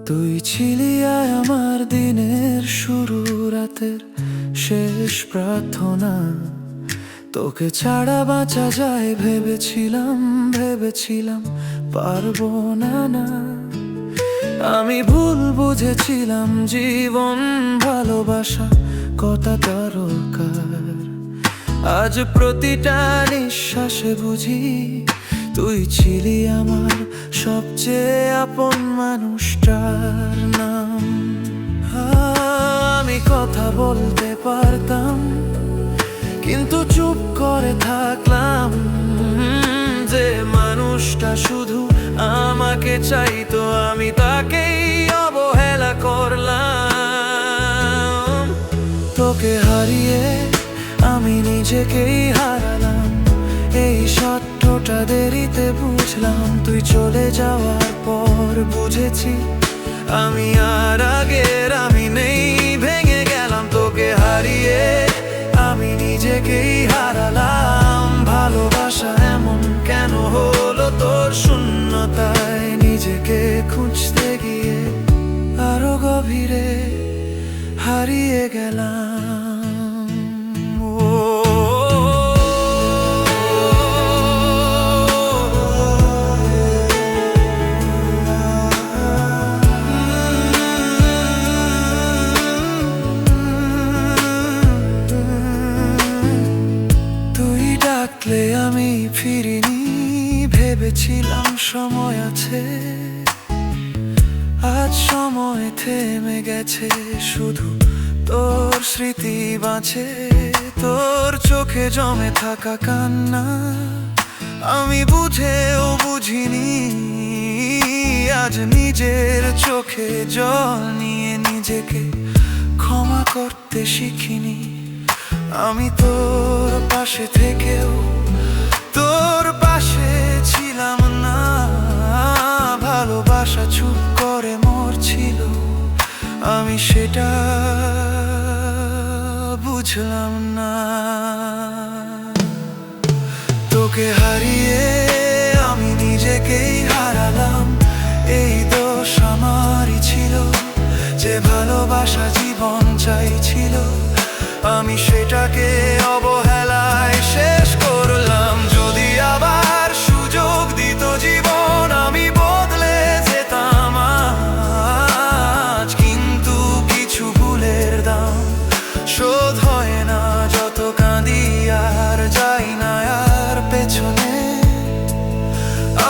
তুই ছিলি আমার দিনের শুরু, রাতের শেষ প্রার্থনা। তোকে ছাড়া বাঁচা যায় ভেবেছিলাম পারবো না। আমি ভুল বুঝেছিলাম জীবন ভালোবাসা কত দরকার। আজ প্রতিটা নিঃশ্বাসে বুঝি তুই ছিলি আমার সবচেয়ে আপন মানুষটার নাম। আমি কথা বলতে পারতাম, কিন্তু চুপ করে থাকলাম। যে মানুষটা শুধু আমাকে চাইতো, আমি তাকেই অবহেলা করলাম। তোকে হারিয়ে আমি নিজেকেই হারালাম। এই সত্যটা দেরিতে বুঝলাম। তুই চলে যাওয়ার পর বুঝেছি আমি আর আগের আমি নেই। ভেঙে গেলাম তোকে হারিয়ে, আমি নিজেকেই হারালাম। ভালোবাসা এমন কেন হলো তোর শূন্যতায়? নিজেকে খুঁজতে গিয়ে আরো গভীরে হারিয়ে গেলাম। আমি ফিরিনি, ভেবেছিলাম সময় আছে। আজ সময় থেমে গেছে, শুধু তোর স্মৃতি বাঁচে। তোর চোখে জমে থাকা কান্না আমি বুঝেও বুঝিনি। আজ নিজের চোখে জল নিয়ে নিজেকে ক্ষমা করতে শিখিনি। আমি তোর পাশে থেকেও তোর পাশে ছিলাম না। ভালোবাসা চুপ করে মরছিল, আমি সেটা বুঝলাম না। তোকে হারিয়ে আমি নিজেকেই হারালাম। এই দোষ আমারই ছিল, যে ভালোবাসা জীবন চাইছিল আমি সেটাকে অবহেলায় শেষ করলাম। যদি আবার সুযোগ দিত জীবন, আমি বদলে যেতাম আজ। কিন্তু কিছু ভুলের দাম শোধ হয় না, যত কাঁদি আর যাই না আর পেছনে।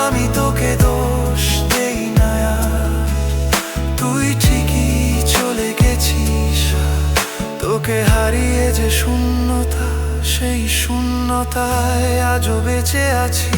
আমি তোকে দোষ দেই না আর, তুই ঠিকই চলে গেছিস। তোকে হারিয়ে যে শূন্যতা, সেই শূন্যতায় আজও বেঁচে আছি।